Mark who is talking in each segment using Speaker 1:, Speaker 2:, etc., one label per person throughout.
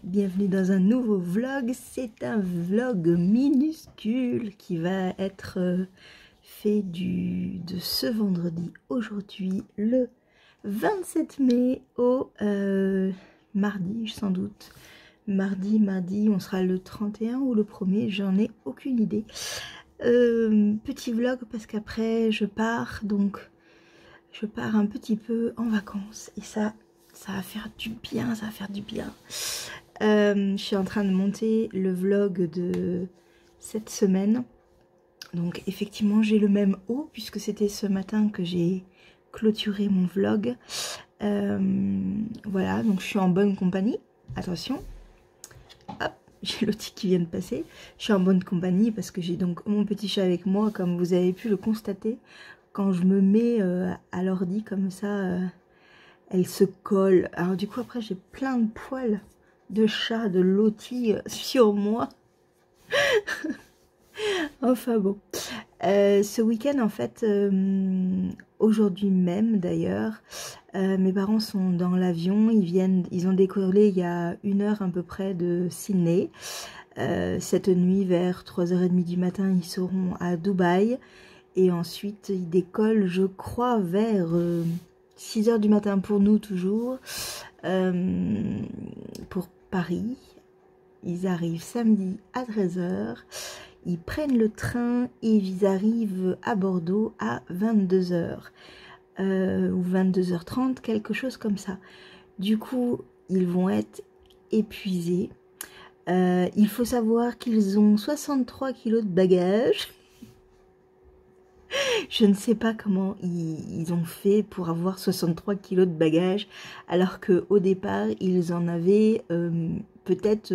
Speaker 1: bienvenue dans un nouveau vlog. C'est un vlog minuscule qui va être fait de ce vendredi, aujourd'hui le 27 mai au mardi sans doute. Mardi, on sera le 31 ou le 1er, j'en ai aucune idée. Petit vlog parce qu'après je pars, donc je pars un petit peu en vacances et ça va faire du bien, ça va faire du bien. Je suis en train de monter le vlog de cette semaine. Donc effectivement j'ai le même haut puisque c'était ce matin que j'ai clôturé mon vlog. Voilà, donc je suis en bonne compagnie. Attention, hop, j'ai Lottie qui vient de passer. Je suis en bonne compagnie parce que j'ai donc mon petit chat avec moi, comme vous avez pu le constater. Quand je me mets à l'ordi comme ça, elle se colle. Alors du coup après j'ai plein de poils de chat, de Lottie sur moi. Enfin bon. Ce week-end en fait, aujourd'hui même d'ailleurs, mes parents sont dans l'avion. Ils ont décollé il y a 1 heure à peu près de Sydney. Cette nuit vers 3h30 du matin ils seront à Dubaï. Et ensuite ils décollent je crois vers 6h du matin pour nous toujours, pour Paris. Ils arrivent samedi à 13h, ils prennent le train et ils arrivent à Bordeaux à 22h ou 22h30, quelque chose comme ça. Du coup, ils vont être épuisés. Il faut savoir qu'ils ont 63 kilos de bagages. Je ne sais pas comment ils ont fait pour avoir 63 kilos de bagages, alors qu'au départ, ils en avaient peut-être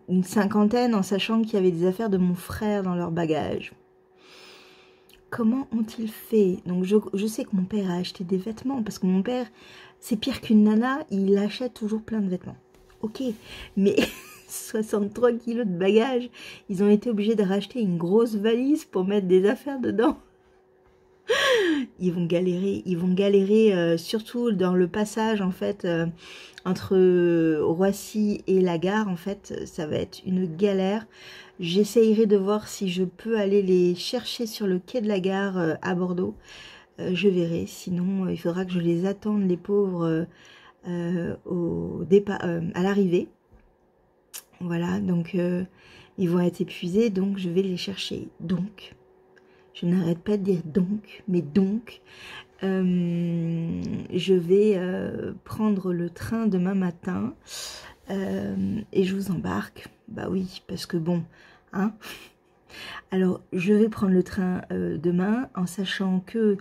Speaker 1: une cinquantaine, en sachant qu'il y avait des affaires de mon frère dans leur bagage. Comment ont-ils fait? Donc je sais que mon père a acheté des vêtements, parce que mon père, c'est pire qu'une nana, il achète toujours plein de vêtements. Ok, mais 63 kilos de bagages, ils ont été obligés de racheter une grosse valise pour mettre des affaires dedans. Ils vont galérer surtout dans le passage en fait entre Roissy et la gare. En fait, ça va être une galère. J'essayerai de voir si je peux aller les chercher sur le quai de la gare à Bordeaux. Je verrai. Sinon, il faudra que je les attende, les pauvres, au départ, à l'arrivée. Voilà, donc ils vont être épuisés, donc je vais les chercher. Donc, je n'arrête pas de dire donc, mais donc, je vais prendre le train demain matin et je vous embarque. Bah oui, parce que bon, hein. Alors, je vais prendre le train demain en sachant que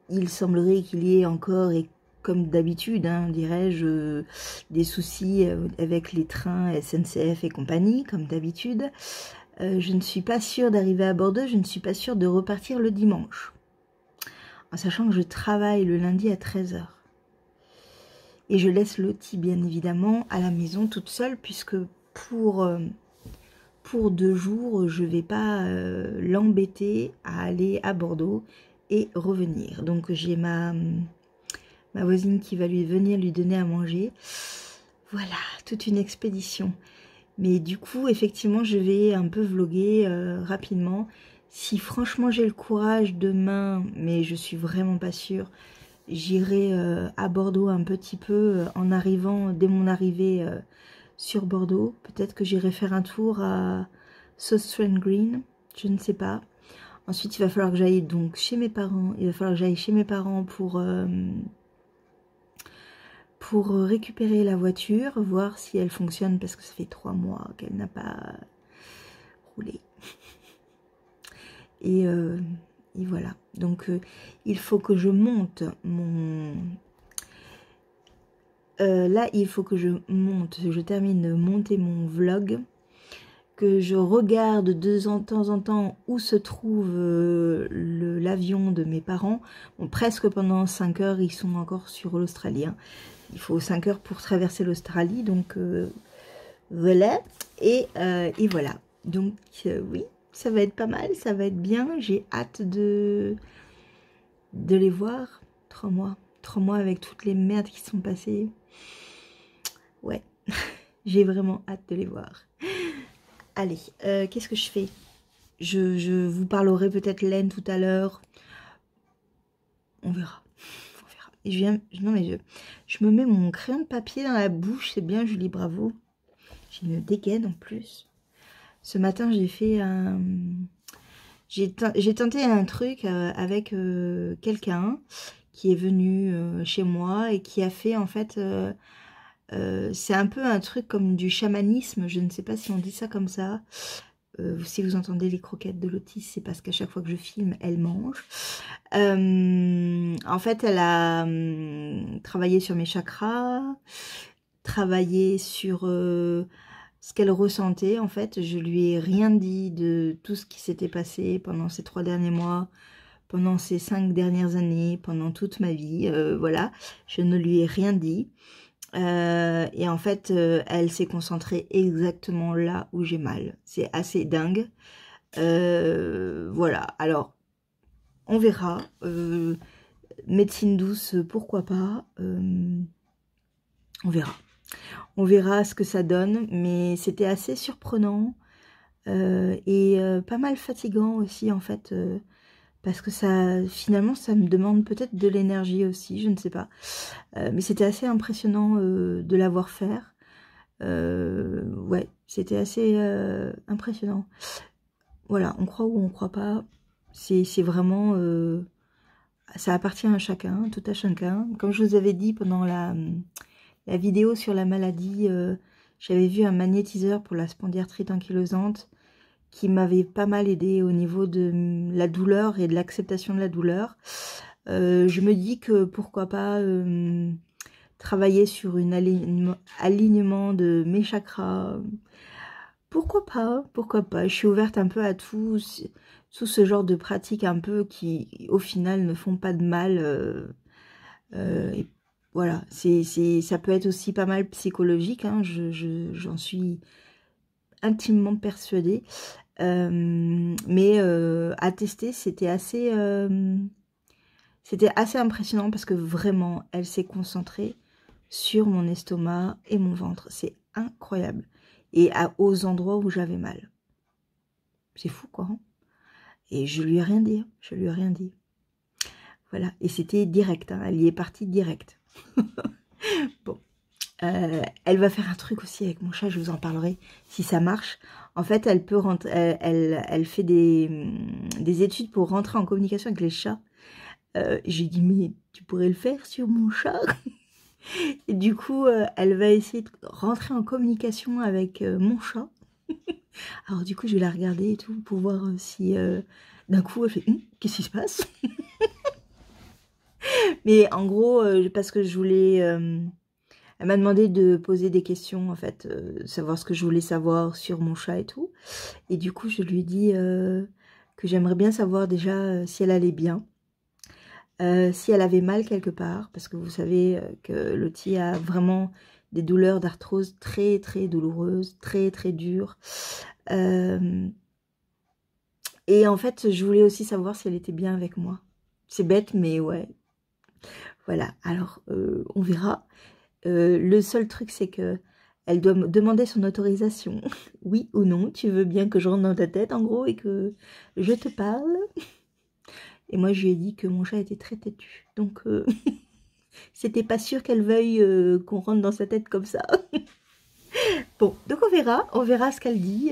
Speaker 1: il semblerait qu'il y ait encore, et comme d'habitude, hein, dirais-je, des soucis avec les trains SNCF et compagnie, comme d'habitude. Je ne suis pas sûre d'arriver à Bordeaux, je ne suis pas sûre de repartir le dimanche. En sachant que je travaille le lundi à 13h. Et je laisse Lottie, bien évidemment, à la maison toute seule, puisque pour 2 jours, je ne vais pas l'embêter à aller à Bordeaux et revenir. Donc j'ai ma voisine qui va venir lui donner à manger. Voilà, toute une expédition. Mais du coup, effectivement, je vais un peu vlogger rapidement. Si franchement j'ai le courage demain, mais je suis vraiment pas sûre, j'irai à Bordeaux un petit peu en arrivant, dès mon arrivée sur Bordeaux. Peut-être que j'irai faire un tour à Southern Green, je ne sais pas. Ensuite, il va falloir que j'aille donc chez mes parents. Il va falloir que j'aille chez mes parents pour récupérer la voiture, voir si elle fonctionne, parce que ça fait 3 mois qu'elle n'a pas roulé. Et voilà. Donc, il faut que je monte mon... là, il faut que je termine de monter mon vlog, que je regarde de temps en temps où se trouve l'avion de mes parents. Bon, presque pendant 5 heures, ils sont encore sur l'Australie. Hein. Il faut 5 heures pour traverser l'Australie, donc voilà. Et voilà. Donc oui, ça va être pas mal, ça va être bien. J'ai hâte de les voir. 3 mois avec toutes les merdes qui sont passées. Ouais, J'ai vraiment hâte de les voir. Allez, qu'est-ce que je fais? Je vous parlerai peut-être laine tout à l'heure. On verra. On verra. Et non mais je me mets mon crayon de papier dans la bouche. C'est bien, Julie, bravo. J'ai une dégaine en plus. Ce matin, j'ai fait un... J'ai tenté un truc avec quelqu'un qui est venu chez moi et qui a fait en fait... c'est un peu un truc comme du chamanisme. Je ne sais pas si on dit ça comme ça. Si vous entendez les croquettes de Lotis, c'est parce qu'à chaque fois que je filme, elle mange. En fait, elle a travaillé sur mes chakras, travaillé sur ce qu'elle ressentait. En fait, je lui ai rien dit de tout ce qui s'était passé pendant ces 3 derniers mois, pendant ces 5 dernières années, pendant toute ma vie. Voilà, je ne lui ai rien dit. Et en fait, elle s'est concentrée exactement là où j'ai mal. C'est assez dingue. Voilà, alors, on verra. Médecine douce, pourquoi pas. On verra. On verra ce que ça donne, mais c'était assez surprenant. Et pas mal fatigant aussi, en fait. Parce que ça, finalement, ça me demande peut-être de l'énergie aussi, je ne sais pas. Mais c'était assez impressionnant de la voir faire. Ouais, c'était assez impressionnant. Voilà, on croit ou on croit pas. C'est vraiment... ça appartient à chacun, tout à chacun. Comme je vous avais dit pendant la vidéo sur la maladie, j'avais vu un magnétiseur pour la spondyarthrite ankylosante qui m'avait pas mal aidé au niveau de la douleur et de l'acceptation de la douleur. Je me dis que pourquoi pas travailler sur un alignement de mes chakras. Pourquoi pas, pourquoi pas. Je suis ouverte un peu à tout ce genre de pratiques un peu qui au final ne font pas de mal. Et voilà, ça peut être aussi pas mal psychologique, hein, j'en suis intimement persuadée. Mais à tester, c'était assez impressionnant parce que vraiment, elle s'est concentrée sur mon estomac et mon ventre. C'est incroyable. Et aux endroits où j'avais mal. C'est fou, quoi. Hein, et je lui ai rien dit. Je lui ai rien dit. Voilà. Et c'était direct. Hein, elle y est partie direct. Bon. Elle va faire un truc aussi avec mon chat. Je vous en parlerai si ça marche. En fait, elle peut rentrer. Elle fait des études pour rentrer en communication avec les chats. J'ai dit, mais tu pourrais le faire sur mon chat? Et du coup, elle va essayer de rentrer en communication avec mon chat. Alors du coup, je vais la regarder et tout pour voir si d'un coup, elle fait qu'est-ce qui se passe? Mais en gros, parce que je voulais... elle m'a demandé de poser des questions, en fait, savoir ce que je voulais savoir sur mon chat et tout. Et du coup, je lui ai dit que j'aimerais bien savoir déjà si elle allait bien. Si elle avait mal quelque part, parce que vous savez que Lottie a vraiment des douleurs d'arthrose très très douloureuses, très très dures. Et en fait, je voulais aussi savoir si elle était bien avec moi. C'est bête, mais ouais. Voilà, alors on verra. Le seul truc, c'est que elle doit me demander son autorisation. Oui ou non, tu veux bien que je rentre dans ta tête, en gros, et que je te parle? Et moi, je lui ai dit que mon chat était très têtu. Donc, c'était pas sûr qu'elle veuille qu'on rentre dans sa tête comme ça. Bon, donc on verra ce qu'elle dit.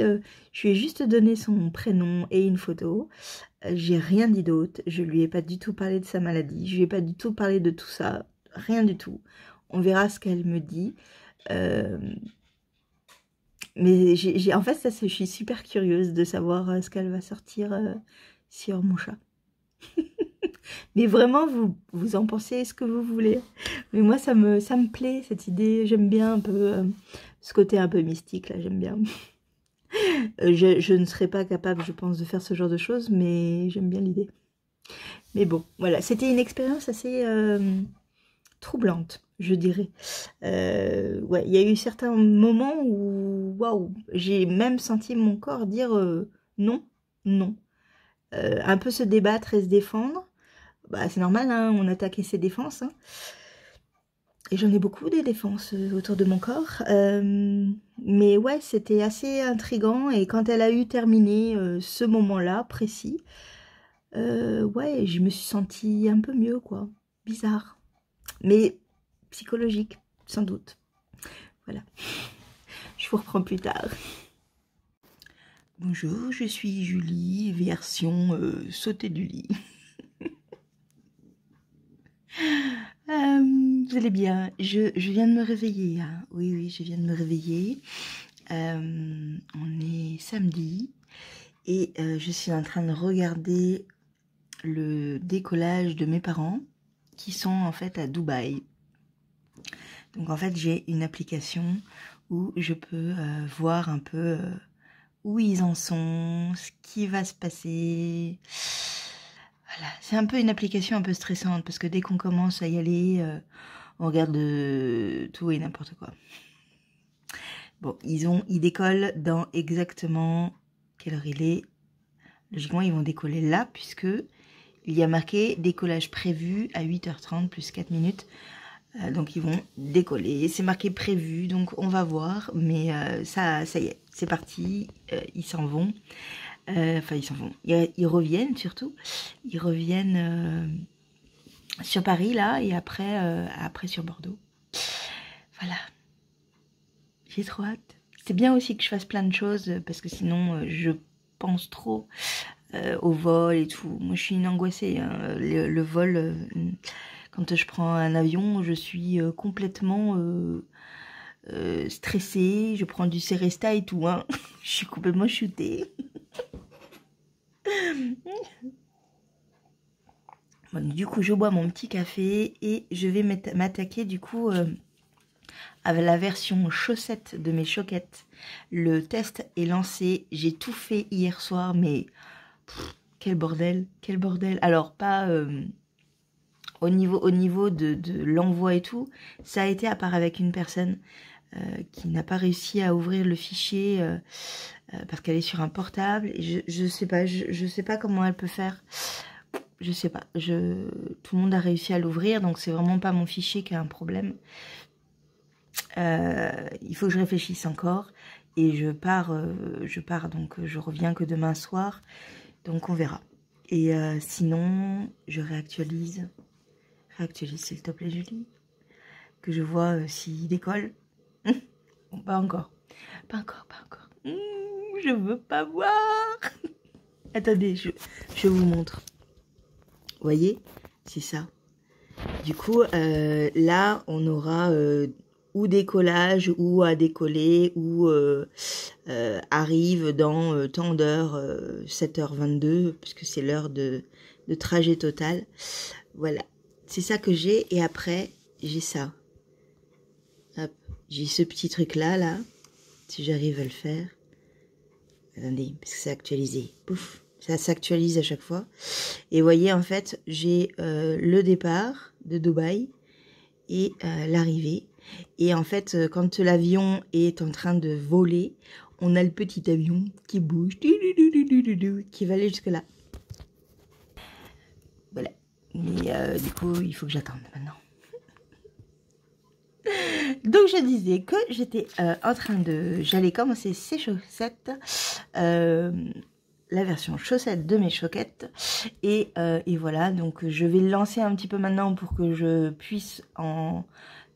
Speaker 1: Je lui ai juste donné son prénom et une photo. J'ai rien dit d'autre. Je lui ai pas du tout parlé de sa maladie. Je lui ai pas du tout parlé de tout ça. Rien du tout. On verra ce qu'elle me dit. Mais en fait, ça, je suis super curieuse de savoir ce qu'elle va sortir sur mon chat. Mais vraiment, vous en pensez ce que vous voulez. Mais moi, ça me plaît, cette idée. J'aime bien un peu ce côté un peu mystique, là, j'aime bien. Je ne serais pas capable, je pense, de faire ce genre de choses, mais j'aime bien l'idée. Mais bon, voilà. C'était une expérience assez troublante, je dirais. Ouais, il y a eu certains moments où, waouh, j'ai même senti mon corps dire non, non. Un peu se débattre et se défendre. Bah, c'est normal, hein, on attaquait ses défenses. Hein. Et j'en ai beaucoup des défenses autour de mon corps. Mais ouais, c'était assez intriguant. Et quand elle a eu terminé ce moment-là précis, ouais, je me suis sentie un peu mieux, quoi. Bizarre. Mais psychologique, sans doute. Voilà. Je vous reprends plus tard. Bonjour, je suis Julie, version sautée du lit. Vous allez bien? Je viens de me réveiller. Hein. Oui, je viens de me réveiller. On est samedi et je suis en train de regarder le décollage de mes parents qui sont en fait à Dubaï. Donc en fait, j'ai une application où je peux voir un peu où ils en sont, ce qui va se passer. Voilà, c'est un peu une application un peu stressante parce que dès qu'on commence à y aller, on regarde tout et n'importe quoi. Bon, ils décollent dans exactement quelle heure il est. Logiquement, ils vont décoller là puisque il y a marqué décollage prévu à 8h30 plus 4 minutes. Donc ils vont décoller, c'est marqué prévu, donc on va voir, mais ça y est, c'est parti, ils s'en vont, enfin ils s'en vont, ils reviennent surtout, ils reviennent sur Paris là, et après sur Bordeaux, voilà, j'ai trop hâte. C'est bien aussi que je fasse plein de choses, parce que sinon je pense trop au vol et tout, moi je suis une angoissée, hein. Le vol... Quand je prends un avion, je suis complètement stressée. Je prends du Seresta et tout. Hein. Je suis complètement shootée. Bon, du coup, je bois mon petit café et je vais m'attaquer du coup à la version chaussette de mes choquettes. Le test est lancé. J'ai tout fait hier soir, mais quel bordel, quel bordel. Alors, pas... Au niveau de l'envoi et tout, ça a été à part avec une personne qui n'a pas réussi à ouvrir le fichier parce qu'elle est sur un portable. Et je sais pas comment elle peut faire. Je sais pas. Tout le monde a réussi à l'ouvrir, donc c'est vraiment pas mon fichier qui a un problème. Il faut que je réfléchisse encore. Et je pars, donc je reviens que demain soir. Donc on verra. Et sinon, je réactualise. Réactualise s'il te plaît Julie, que je vois s'il décolle. Bon, pas encore, pas encore. Je veux pas voir. Attendez, je vous montre. Vous voyez, c'est ça. Du coup, là, on aura ou décollage, ou à décoller, ou arrive dans tant d'heures, 7h22, puisque c'est l'heure de trajet total. Voilà. C'est ça que j'ai, et après, j'ai ça. Hop, j'ai ce petit truc-là, là, si j'arrive à le faire. Attendez, parce que c'est actualisé. Pouf, ça s'actualise à chaque fois. Et vous voyez, en fait, j'ai le départ de Dubaï et l'arrivée. Et en fait, quand l'avion est en train de voler, on a le petit avion qui bouge, qui va aller jusque-là. Voilà. Mais du coup, il faut que j'attende maintenant. Donc, je disais que j'étais en train de... J'allais commencer ces chaussettes, la version chaussette de mes choquettes. Et voilà, donc je vais le lancer un petit peu maintenant pour que je puisse en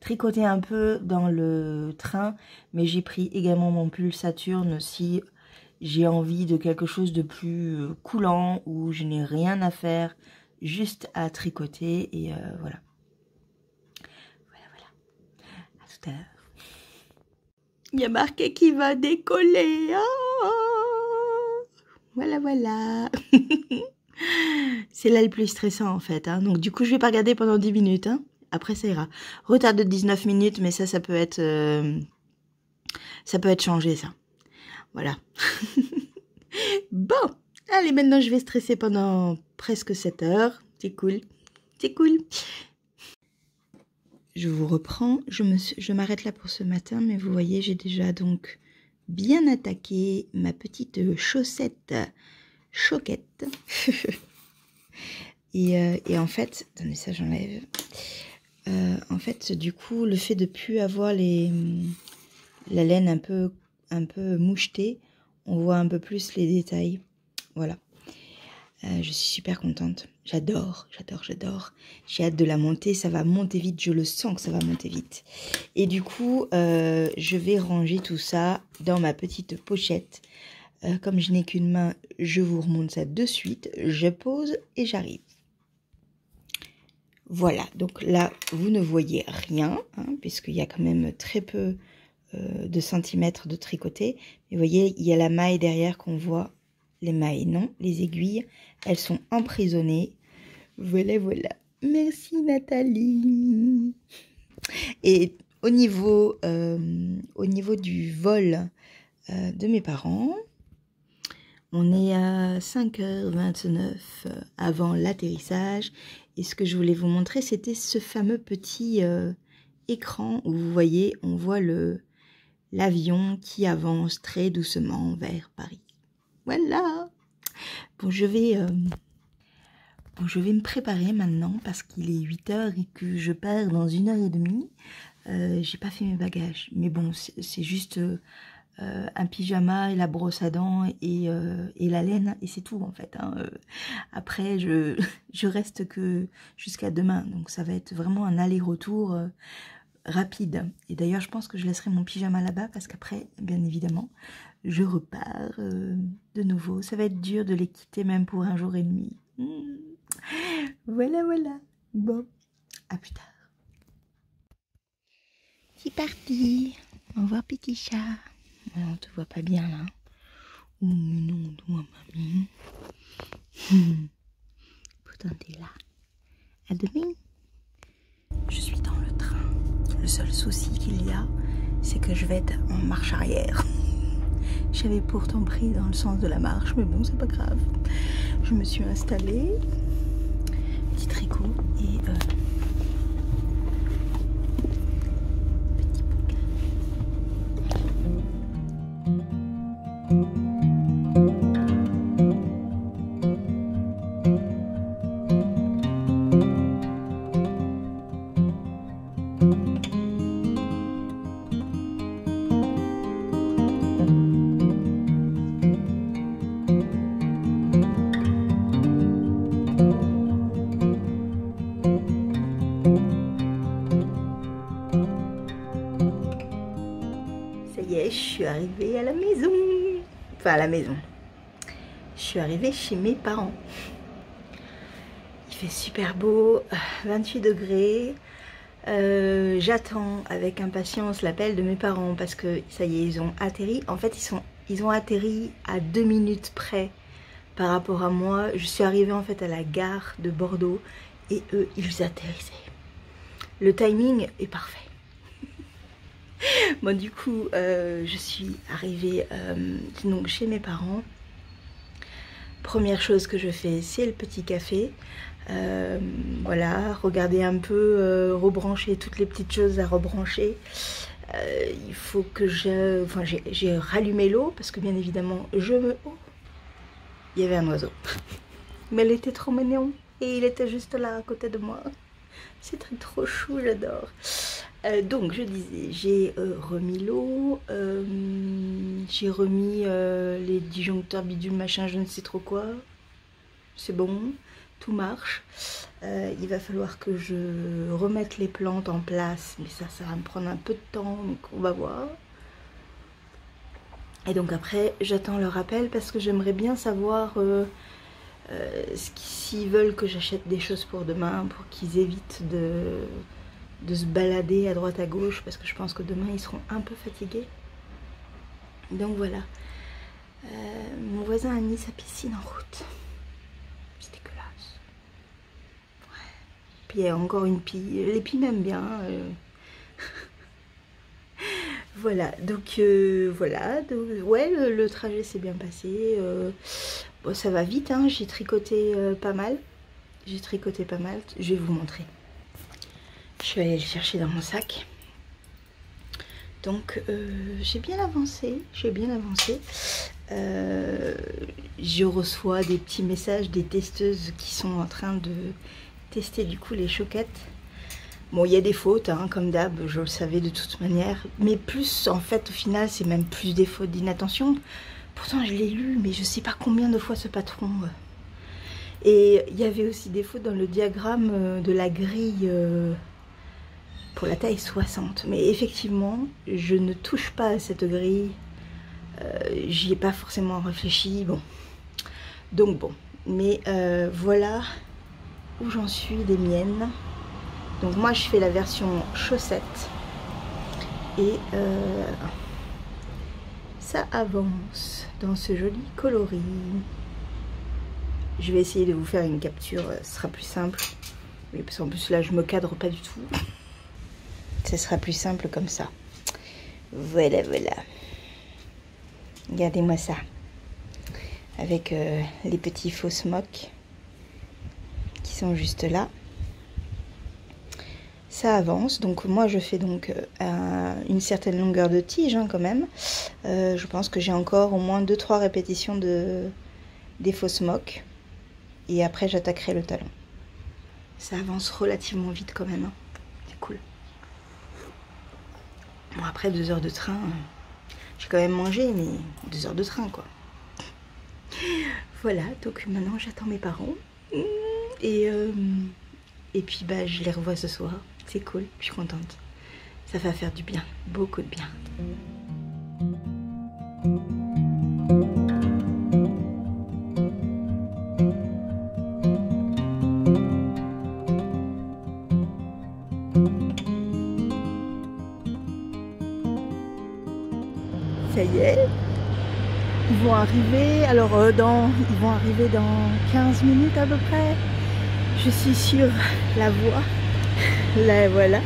Speaker 1: tricoter un peu dans le train. Mais j'ai pris également mon pull Saturne si j'ai envie de quelque chose de plus coulant, où je n'ai rien à faire, juste à tricoter. Et voilà. À tout à l'heure. Il y a marqué qu'il va décoller. Oh, voilà. C'est là le plus stressant en fait. Hein. Donc du coup, je vais pas regarder pendant 10 minutes. Hein. Après, ça ira. Retard de 19 minutes, mais ça peut être changé, ça. Voilà. Bon, allez, maintenant je vais stresser pendant presque 7 heures. C'est cool. C'est cool. Je vous reprends. Je m'arrête là pour ce matin, mais vous voyez, j'ai déjà donc bien attaqué ma petite chaussette choquette. et en fait, attendez, ça j'enlève. En fait, du coup, le fait de plus avoir la laine un peu mouchetée, on voit un peu plus les détails. Voilà. Je suis super contente. J'adore. J'ai hâte de la monter. Ça va monter vite. Je le sens que ça va monter vite. Et du coup, je vais ranger tout ça dans ma petite pochette. Comme je n'ai qu'une main, je vous remonte ça de suite. Je pose et j'arrive. Voilà. Donc là, vous ne voyez rien, hein, puisqu'il y a quand même très peu de centimètres de tricoté. Mais vous voyez, il y a la maille derrière qu'on voit. Les mailles, non. Les aiguilles, elles sont emprisonnées. Voilà, voilà. Merci Nathalie. Et au niveau du vol de mes parents, on est à 5h29 avant l'atterrissage. Et ce que je voulais vous montrer, c'était ce fameux petit écran où vous voyez, on voit l'avion qui avance très doucement vers Paris. Voilà. Bon, je vais me préparer maintenant parce qu'il est 8h et que je pars dans 1h30. J'ai pas fait mes bagages. Mais bon, c'est juste un pyjama et la brosse à dents et la laine. Et c'est tout en fait. Hein. Après, je reste que jusqu'à demain. Donc ça va être vraiment un aller-retour rapide. Et d'ailleurs, je pense que je laisserai mon pyjama là-bas parce qu'après, bien évidemment, je repars de nouveau. Ça va être dur de les quitter même pour 1 jour et demi. Voilà, voilà. Bon, à plus tard. C'est parti. Au revoir, petit chat. On te voit pas bien là. Oh non, toi, mamie. Pourtant, t'es là. À demain. Je suis dans le train. Le seul souci qu'il y a, c'est que je vais être en marche arrière. J'avais pourtant pris dans le sens de la marche, mais bon, c'est pas grave. Je me suis installée. Petit tricot et petit je suis arrivée à la maison. Enfin, à la maison. Je suis arrivée chez mes parents. Il fait super beau, 28 degrés. J'attends avec impatience l'appel de mes parents parce que ça y est, ils ont atterri. En fait, ils ont atterri à 2 minutes près par rapport à moi. Je suis arrivée en fait à la gare de Bordeaux et eux, ils atterrissaient. Le timing est parfait. Bon, du coup, je suis arrivée donc chez mes parents. Première chose que je fais, c'est le petit café. Voilà, regarder un peu, rebrancher toutes les petites choses à rebrancher. Il faut que j'ai rallumé l'eau parce que bien évidemment, oh, il y avait un oiseau. Mais elle était trop mignon et il était juste là à côté de moi. C'était trop chou, j'adore. Donc je disais, j'ai remis l'eau, j'ai remis les disjoncteurs bidules machin je ne sais trop quoi, c'est bon, tout marche. Il va falloir que je remette les plantes en place, mais ça va me prendre un peu de temps, donc on va voir. Et donc après j'attends leur appel parce que j'aimerais bien savoir s'ils veulent que j'achète des choses pour demain, pour qu'ils évitent de se balader à droite à gauche parce que je pense que demain ils seront un peu fatigués. Donc voilà. Mon voisin a mis sa piscine en route. C'est dégueulasse. Ouais. Puis il y a encore une pie. Les pies m'aiment bien. Voilà. Donc voilà. Donc, ouais, le trajet s'est bien passé. Bon, ça va vite. Hein. J'ai tricoté pas mal. Je vais vous montrer. Je vais aller le chercher dans mon sac. Donc j'ai bien avancé. Je reçois des petits messages des testeuses qui sont en train de tester du coup les choquettes. Bon, il y a des fautes, hein, comme d'hab, je le savais de toute manière. Mais plus, en fait, au final, c'est même plus des fautes d'inattention. Pourtant, je l'ai lu, mais je sais pas combien de fois ce patron. Et il y avait aussi des fautes dans le diagramme de la grille pour la taille 60. Mais effectivement, je ne touche pas à cette grille. J'y ai pas forcément réfléchi. Bon. Donc bon. Mais voilà où j'en suis des miennes. Donc moi je fais la version chaussette et ça avance dans ce joli coloris. Je vais essayer de vous faire une capture, ce sera plus simple. Oui, parce qu'en plus là je me cadre pas du tout. Ce sera plus simple comme ça. Voilà, voilà. Regardez-moi ça. Avec les petits faux smocks qui sont juste là. Ça avance, donc moi je fais donc une certaine longueur de tige hein, quand même. Je pense que j'ai encore au moins 2-3 répétitions des faux smocks. Et après j'attaquerai le talon. Ça avance relativement vite quand même, hein. C'est cool. Bon après 2 heures de train, j'ai quand même mangé, mais 2 heures de train quoi. Voilà, donc maintenant j'attends mes parents. Et puis bah je les revois ce soir. C'est cool, je suis contente. Ça va faire du bien, beaucoup de bien. Ça y est, ils vont arriver. Alors ils vont arriver dans 15 minutes à peu près. Je suis sur la voie. Là voilà.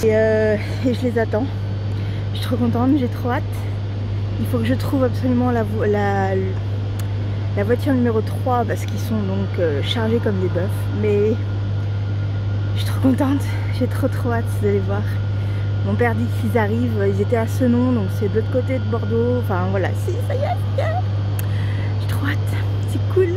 Speaker 1: Et je les attends. Je suis trop contente, j'ai trop hâte. Il faut que je trouve absolument la voiture numéro 3 parce qu'ils sont donc chargés comme des bœufs. Mais je suis trop contente, j'ai trop hâte d'aller voir. Mon père dit qu'ils arrivent, ils étaient à Senon, donc c'est de l'autre côté de Bordeaux. Enfin voilà, si ça y est, j'ai trop hâte, c'est cool.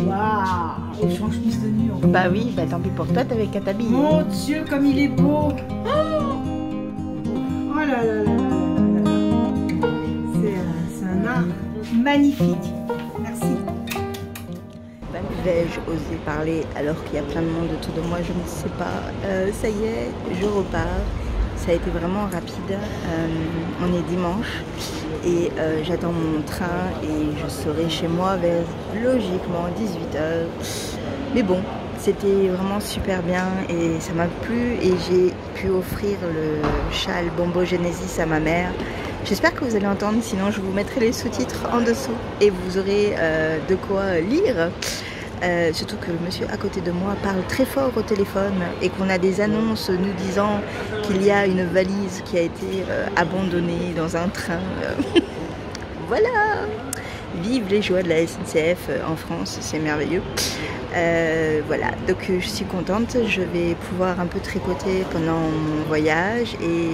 Speaker 2: Waouh, il change plus de tenue.
Speaker 1: Bah oui, bah tant pis pour toi, t'avais qu'à t'habiller.
Speaker 2: Mon Dieu, comme il est beau. Oh là là là là là là. C'est un art magnifique. Merci.
Speaker 1: Vais-je oser parler alors qu'il y a plein de monde autour de moi? Je ne sais pas. Ça y est, je repars. Ça a été vraiment rapide. On est dimanche et j'attends mon train et je serai chez moi vers logiquement 18h. Mais bon, c'était vraiment super bien et ça m'a plu et j'ai pu offrir le châle Bombo Genesis à ma mère. J'espère que vous allez entendre, sinon je vous mettrai les sous-titres en dessous et vous aurez de quoi lire. Surtout que le monsieur à côté de moi parle très fort au téléphone et qu'on a des annonces nous disant qu'il y a une valise qui a été abandonnée dans un train. Voilà! Vive les joies de la SNCF en France, c'est merveilleux. Voilà, donc je suis contente, je vais pouvoir un peu tricoter pendant mon voyage et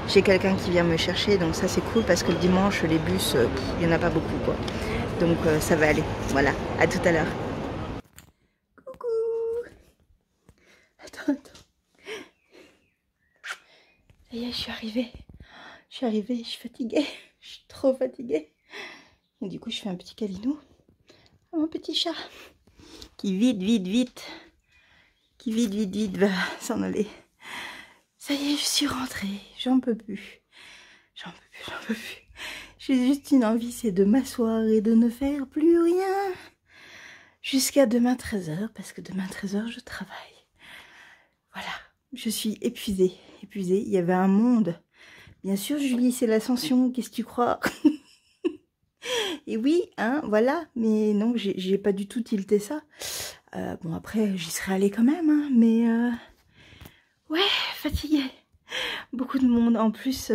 Speaker 1: j'ai quelqu'un qui vient me chercher, donc ça c'est cool parce que le dimanche les bus, il n'y en a pas beaucoup quoi. Donc ça va aller, voilà, à tout à l'heure. Attends. Ça y est, je suis arrivée, je suis fatiguée, je suis trop fatiguée. Et du coup, je fais un petit câlinou à mon petit chat qui vite va s'en aller. Ça y est, je suis rentrée, j'en peux plus. J'ai juste une envie, c'est de m'asseoir et de ne faire plus rien jusqu'à demain 13h, parce que demain 13h, je travaille. Voilà, je suis épuisée. Il y avait un monde. Bien sûr, Julie, c'est l'ascension, qu'est-ce que tu crois? Et oui, hein, voilà, mais non, j'ai pas du tout tilté ça. Bon, après, j'y serais allée quand même, hein, mais ouais, fatiguée. Beaucoup de monde. En plus,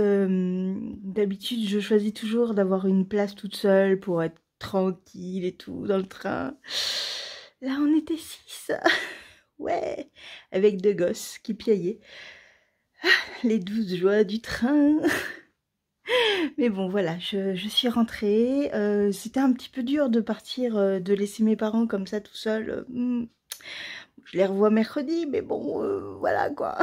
Speaker 1: D'habitude, je choisis toujours d'avoir une place toute seule pour être tranquille et tout dans le train. Là, on était 6. Ouais, avec 2 gosses qui piaillaient. Les 12 joies du train. Mais bon, voilà, je suis rentrée. C'était un petit peu dur de partir, de laisser mes parents comme ça tout seuls. Je les revois mercredi, mais bon, voilà quoi.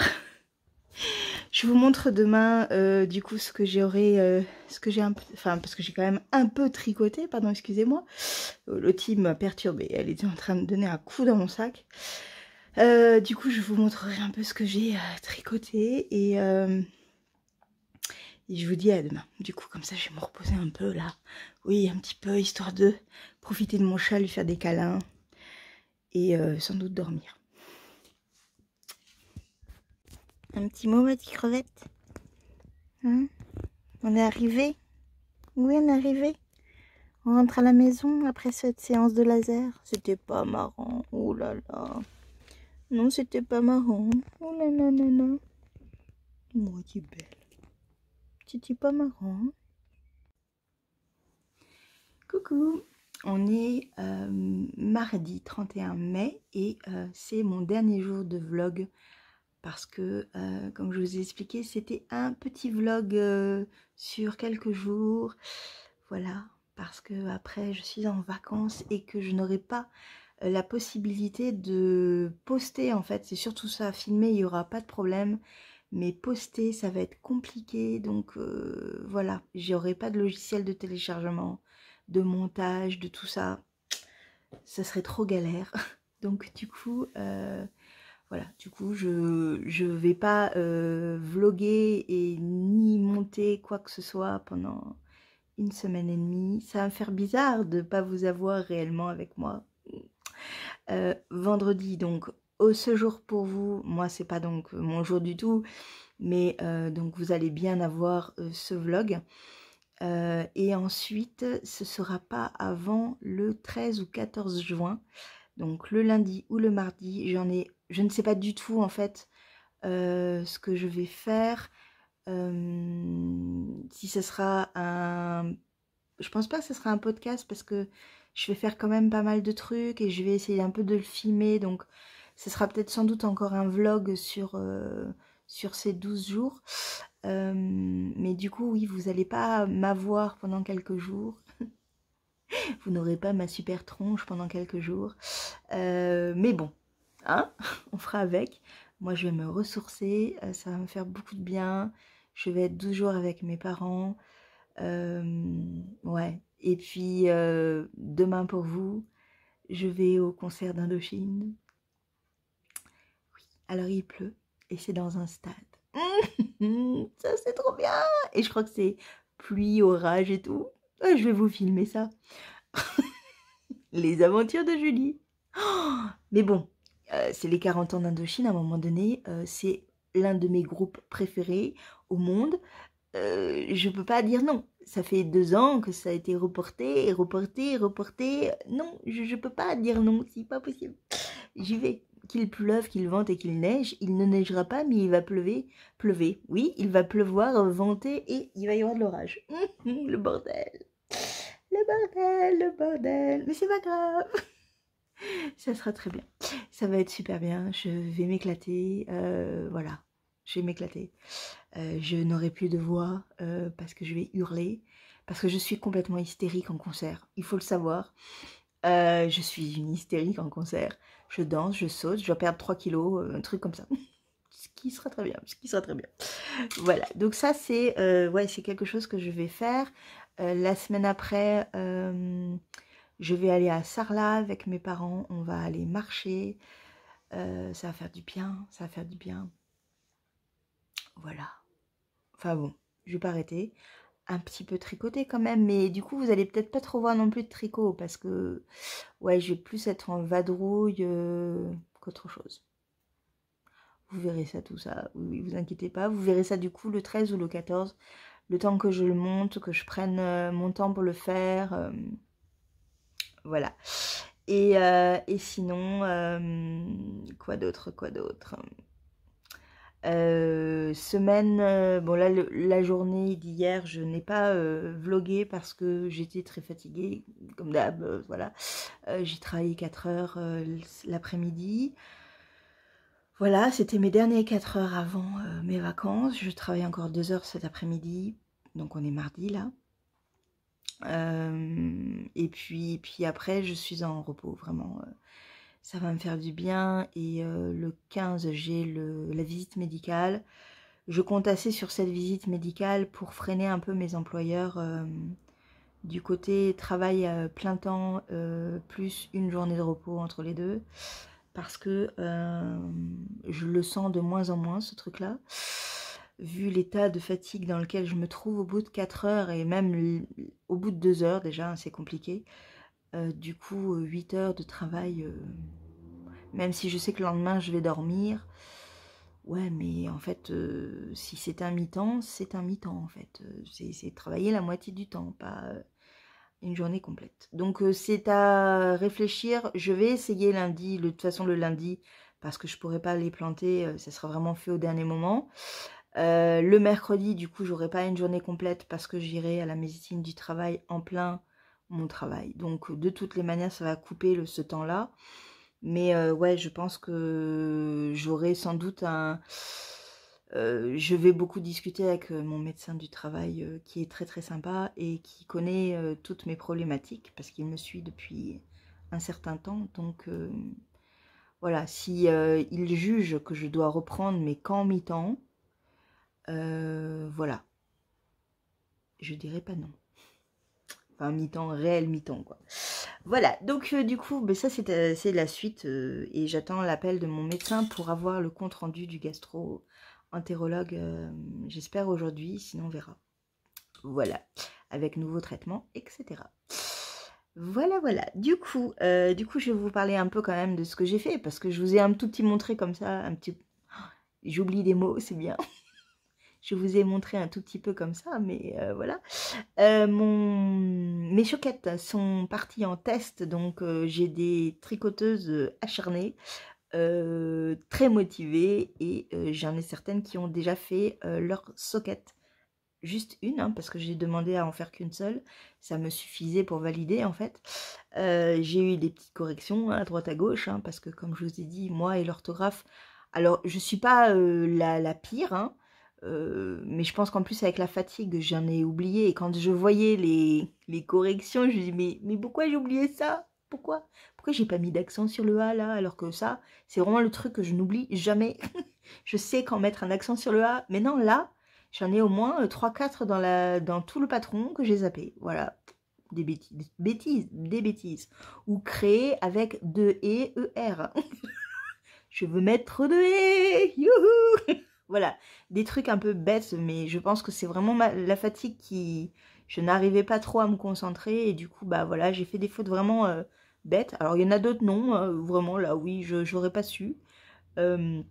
Speaker 1: Je vous montre demain, du coup, ce que j'aurai, ce que j'ai un peu, enfin, parce que j'ai quand même un peu tricoté, pardon, excusez-moi. Lottie m'a perturbée, elle était en train de donner un coup dans mon sac. Du coup, je vous montrerai un peu ce que j'ai tricoté et je vous dis à demain. Du coup, comme ça, je vais me reposer un peu là. Oui, un petit peu, histoire de profiter de mon chat, lui faire des câlins et sans doute dormir. Un petit mot, ma petite crevette, hein? On est arrivé? Oui, on est arrivé. On rentre à la maison après cette séance de laser. C'était pas marrant. Oh là là. Non, c'était pas marrant. Oh là là là là. Moi, tu es belle. C'était pas marrant. Coucou. On est mardi 31 mai et c'est mon dernier jour de vlog. Parce que, comme je vous ai expliqué, c'était un petit vlog sur quelques jours. Voilà, parce que après je suis en vacances et que je n'aurai pas la possibilité de poster en fait. C'est surtout ça, filmer, il n'y aura pas de problème. Mais poster, ça va être compliqué. Donc voilà, j'aurai pas de logiciel de téléchargement, de montage, de tout ça. Ça serait trop galère. Donc du coup... voilà, du coup, je vais pas vlogger et ni monter quoi que ce soit pendant 1 semaine et demie. Ça va me faire bizarre de pas vous avoir réellement avec moi. Vendredi, donc, au séjour pour vous, moi, c'est pas donc mon jour du tout, mais donc vous allez bien avoir ce vlog. Et ensuite, ce sera pas avant le 13 ou 14 juin. Donc le lundi ou le mardi, je ne sais pas du tout en fait ce que je vais faire. Si ce sera un... Je pense pas que ce sera un podcast parce que je vais faire quand même pas mal de trucs et je vais essayer un peu de le filmer. Donc ce sera peut-être sans doute encore un vlog sur ces 12 jours. Mais du coup, oui, vous n'allez pas m'avoir pendant quelques jours. Vous n'aurez pas ma super tronche pendant quelques jours. Mais bon, hein, on fera avec. Moi, je vais me ressourcer. Ça va me faire beaucoup de bien. Je vais être 12 jours avec mes parents. Ouais. Et puis, demain pour vous, je vais au concert d'Indochine. Oui, alors il pleut. Et c'est dans un stade. Ça, c'est trop bien. Et je crois que c'est pluie, orage et tout. Je vais vous filmer ça. Les aventures de Julie. Oh, mais bon, c'est les 40 ans d'Indochine, à un moment donné, c'est l'un de mes groupes préférés au monde. Je peux pas dire non. Ça fait 2 ans que ça a été reporté, reporté, reporté. Non, je peux pas dire non, c'est pas possible. J'y vais. Qu'il pleuve, qu'il vente et qu'il neige, il ne neigera pas, mais il va pleuver. Oui, il va pleuvoir, venter et il va y avoir de l'orage. Le bordel. Le bordel, le bordel. Mais c'est pas grave. Ça sera très bien. Ça va être super bien. Je vais m'éclater. Voilà. Je vais m'éclater. Je n'aurai plus de voix parce que je vais hurler. Parce que je suis complètement hystérique en concert. Il faut le savoir. Je suis une hystérique en concert. Je danse, je saute, je dois perdre 3 kilos, un truc comme ça. Ce qui sera très bien. Ce qui sera très bien. Voilà. Donc ça, c'est ouais, c'est quelque chose que je vais faire. La semaine après... je vais aller à Sarlat avec mes parents, on va aller marcher, ça va faire du bien, ça va faire du bien. Voilà. Enfin bon, je vais pas arrêter. Un petit peu tricoter quand même, mais du coup vous allez peut-être pas trop voir non plus de tricot parce que ouais, je vais plus être en vadrouille qu'autre chose. Vous verrez ça, tout ça, oui, vous inquiétez pas. Vous verrez ça du coup le 13 ou le 14, le temps que je le monte, que je prenne mon temps pour le faire. Voilà. Et sinon, quoi d'autre? Semaine, bon là, la journée d'hier, je n'ai pas vlogué parce que j'étais très fatiguée, comme d'hab, voilà. J'ai travaillé 4 heures l'après-midi. Voilà, c'était mes derniers 4 heures avant mes vacances. Je travaille encore 2 heures cet après-midi, donc on est mardi là. Et puis après, je suis en repos, vraiment. Ça va me faire du bien. Et le 15, j'ai la visite médicale. Je compte assez sur cette visite médicale pour freiner un peu mes employeurs du côté travail plein temps plus une journée de repos entre les deux. Parce que je le sens de moins en moins, ce truc-là. Vu l'état de fatigue dans lequel je me trouve au bout de 4 heures et même au bout de 2 heures déjà, c'est compliqué. Du coup, 8 heures de travail, même si je sais que le lendemain je vais dormir. Ouais, mais en fait, si c'est un mi-temps, c'est un mi-temps en fait. C'est travailler la moitié du temps, pas une journée complète. Donc c'est à réfléchir. Je vais essayer lundi, de toute façon le lundi, parce que je pourrais pas les planter, ça sera vraiment fait au dernier moment. Le mercredi, du coup, j'aurai pas une journée complète parce que j'irai à la médecine du travail en plein mon travail. Donc de toutes les manières, ça va couper ce temps-là. Mais ouais, je pense que j'aurai sans doute je vais beaucoup discuter avec mon médecin du travail qui est très très sympa et qui connaît toutes mes problématiques parce qu'il me suit depuis un certain temps. Donc voilà, si il juge que je dois reprendre mais qu'en mi-temps, voilà, je dirais pas non. Enfin, mi-temps, réel mi-temps, quoi. Voilà, donc du coup, ben, ça c'est la suite. Et j'attends l'appel de mon médecin pour avoir le compte-rendu du gastro-entérologue. J'espère aujourd'hui, sinon on verra. Voilà, avec nouveaux traitements, etc. Voilà, voilà. Du coup, je vais vous parler un peu quand même de ce que j'ai fait, parce que je vous ai un tout petit montré comme ça, un petit... J'oublie des mots, c'est bien. Je vous ai montré un tout petit peu comme ça, mais voilà. Mes choquettes sont parties en test, donc j'ai des tricoteuses acharnées, très motivées, et j'en ai certaines qui ont déjà fait leur socket. Juste une, hein, parce que j'ai demandé à en faire qu'une seule, ça me suffisait pour valider en fait. J'ai eu des petites corrections à droite à gauche, hein, parce que comme je vous ai dit, moi et l'orthographe, alors je suis pas la pire, hein, mais je pense qu'en plus avec la fatigue, j'en ai oublié. Et quand je voyais les corrections, je me dis mais pourquoi j'ai oublié ça? Pourquoi j'ai pas mis d'accent sur le A là? Alors que ça, c'est vraiment le truc que je n'oublie jamais. Je sais quand mettre un accent sur le A, mais non, là, j'en ai au moins 3-4 dans tout le patron que j'ai zappé. Voilà, des bêtises. Ou créer avec 2 E, E, R. Je veux mettre 2 E, youhou. Voilà, des trucs un peu bêtes, mais je pense que c'est vraiment la fatigue qui... Je n'arrivais pas trop à me concentrer, et du coup, bah voilà, j'ai fait des fautes vraiment bêtes. Alors, il y en a d'autres, non, vraiment, là, oui, j'aurais pas su. Mais